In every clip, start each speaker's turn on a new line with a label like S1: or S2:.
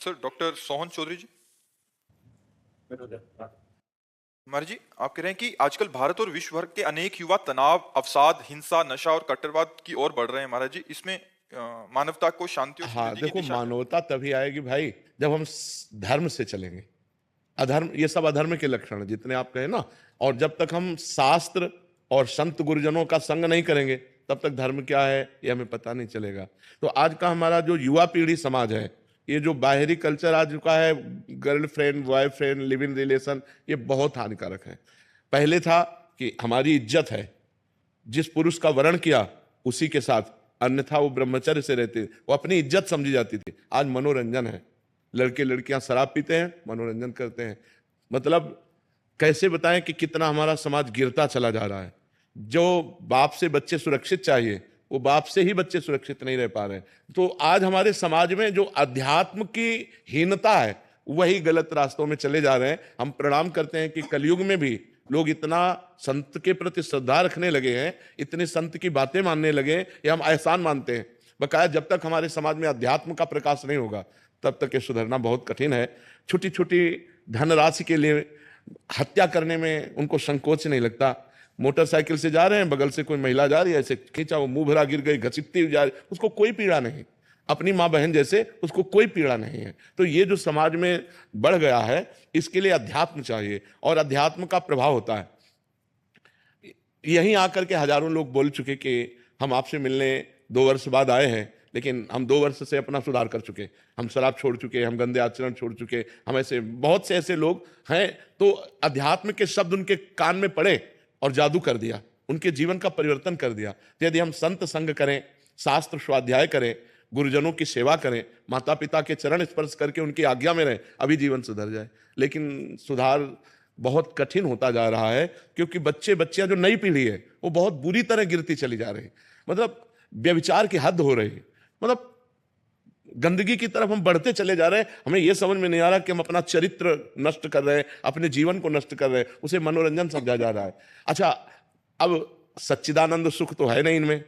S1: Sir doctor Sohan Chaudhary जी। महाराज जी, आप कह रहे हैं कि आजकल भारत और विश्व भर के अनेक युवा तनाव, अवसाद, हिंसा, नशा और कट्टरवाद की ओर बढ़ रहे हैं। महाराज जी, इसमें मानवता को शांति और
S2: हाँ,
S1: समृद्धि की
S2: देखो
S1: दिशा में।
S2: मानवता तभी आएगी भाई जब हम धर्म से चलेंगे। अधर्म, ये सब अधर्म के लक्षण हैं जितने आप कहे ना। और जब तक हम शास्त्र और संत गुरुजनों का संग नहीं करेंगे तब तक धर्म क्या है ये हमें पता नहीं चलेगा। तो आज का हमारा जो युवा पीढ़ी समाज है, ये जो बाहरी कल्चर आ चुका है, girlfriend boyfriend live in relation, ये बहुत हानिकारक है। पहले था कि हमारी इज्जत है, जिस पुरुष का वर्ण किया उसी के साथ, अन्यथा वो ब्रह्मचर्य से रहते, वो अपनी इज्जत समझी जाती थी। आज मनोरंजन है, लड़के लड़कियां शराब पीते हैं, मनोरंजन करते हैं। मतलब कैसे बताएं कि कितना हमारा समाज गिरता चला जा रहा है। जो बाप से बच्चे सुरक्षित चाहिए वो बाप से ही बच्चे सुरक्षित नहीं रह पा रहे हैं। तो आज हमारे समाज में जो अध्यात्म की हीनता है वही गलत रास्तों में चले जा रहे हैं। हम प्रणाम करते हैं कि कलयुग में भी लोग इतना संत के प्रति श्रद्धा रखने लगे हैं, इतने संत की बातें मानने लगे हैं, ये हम एहसान मानते हैं। बकाया जब तक हमारे समाज में अध्यात्म का प्रकाश नहीं होगा तब तक ये सुधरना बहुत कठिन है। छोटी छोटी धनराशि के लिए हत्या करने में उनको संकोच नहीं लगता। मोटरसाइकिल से जा रहे हैं, बगल से कोई महिला जा रही है, ऐसे खींचा, वो मुंह भरा गिर गई, घसीटती हुई जा रही, उसको कोई पीड़ा नहीं, अपनी माँ बहन जैसे उसको कोई पीड़ा नहीं है। तो ये जो समाज में बढ़ गया है, इसके लिए अध्यात्म चाहिए और अध्यात्म का प्रभाव होता है। यहीं आकर के हजारों लोग बोल चुके कि हम आपसे मिलने 2 वर्ष बाद आए हैं, लेकिन हम 2 वर्ष से अपना सुधार कर चुके, हम शराब छोड़ चुके, हम गंदे आचरण छोड़ चुके, हम ऐसे बहुत से ऐसे लोग हैं। तो अध्यात्म के शब्द उनके कान में पड़े और जादू कर दिया, उनके जीवन का परिवर्तन कर दिया। तो यदि हम संत संग करें, शास्त्र स्वाध्याय करें, गुरुजनों की सेवा करें, माता पिता के चरण स्पर्श करके उनकी आज्ञा में रहें, अभी जीवन सुधर जाए। लेकिन सुधार बहुत कठिन होता जा रहा है क्योंकि बच्चे बच्चियां जो नई पीढ़ी है वो बहुत बुरी तरह गिरती चली जा रही है। मतलब व्यभिचार की हद हो रही है, मतलब गंदगी की तरफ हम बढ़ते चले जा रहे हैं। हमें यह समझ में नहीं आ रहा कि हम अपना चरित्र नष्ट कर रहे हैं, अपने जीवन को नष्ट कर रहे हैं, उसे मनोरंजन समझा जा रहा है। अच्छा, अब सच्चिदानंद सुख तो है नहीं इनमें,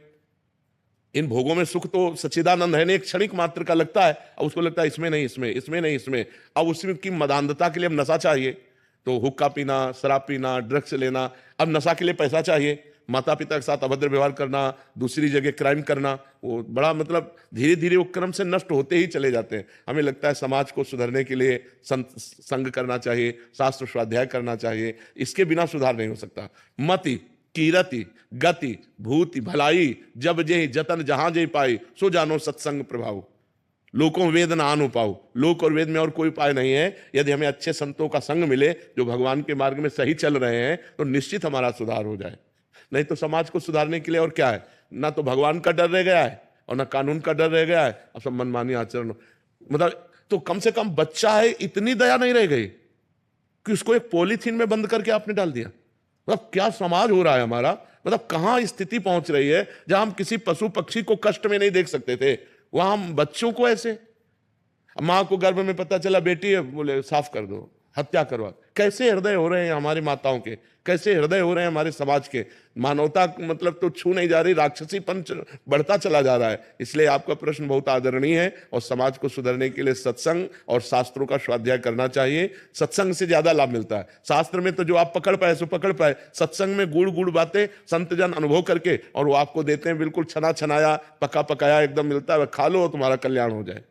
S2: इन भोगों में सुख तो सच्चिदानंद है नहीं, एक क्षणिक मात्र का लगता है, अब उसको लगता है इसमें नहीं, इसमें, इसमें नहीं, इसमें। अब उसमें की मदान्धता के लिए अब नशा चाहिए, तो हुक्का पीना, शराब पीना, ड्रग्स लेना, अब नशा के लिए पैसा चाहिए, माता पिता के साथ अभद्र व्यवहार करना, दूसरी जगह क्राइम करना, वो बड़ा मतलब धीरे धीरे वो क्रम से नष्ट होते ही चले जाते हैं। हमें लगता है समाज को सुधरने के लिए संग करना चाहिए, शास्त्र स्वाध्याय करना चाहिए, इसके बिना सुधार नहीं हो सकता। मति कीरति गति भूति भलाई जब जे जतन जहां जे पाई, सो जानो सत्संग प्रभाव, लोकों वेद ना आनु पाओ। लोक और वेद में और कोई उपाय नहीं है। यदि हमें अच्छे संतों का संग मिले जो भगवान के मार्ग में सही चल रहे हैं तो निश्चित हमारा सुधार हो जाए। नहीं तो समाज को सुधारने के लिए और क्या है, ना तो भगवान का डर रह गया है और ना कानून का डर रह गया है, अब सब मनमानी आचरण। मतलब तो कम से कम बच्चा है, इतनी दया नहीं रह गई कि उसको एक पॉलीथीन में बंद करके आपने डाल दिया। मतलब क्या समाज हो रहा है हमारा, मतलब कहां स्थिति पहुंच रही है। जहां हम किसी पशु पक्षी को कष्ट में नहीं देख सकते थे, वहां हम बच्चों को ऐसे। मां को गर्भ में पता चला बेटी है, बोले साफ कर दो, हत्या करवा। कैसे हृदय हो रहे हैं हमारी माताओं के, कैसे हृदय हो रहे हैं हमारे समाज के। मानवता मतलब तो छू नहीं जा रही, राक्षसीपन बढ़ता चला जा रहा है। इसलिए आपका प्रश्न बहुत आदरणीय है और समाज को सुधरने के लिए सत्संग और शास्त्रों का स्वाध्याय करना चाहिए। सत्संग से ज्यादा लाभ मिलता है। शास्त्र में तो जो आप पकड़ पाए सो पकड़ पाए, सत्संग में गुड़ गुड़ बातें संत जन अनुभव करके और वो आपको देते हैं बिल्कुल छना छनाया, पका पकाया एकदम मिलता है, खा लो तुम्हारा कल्याण हो जाए।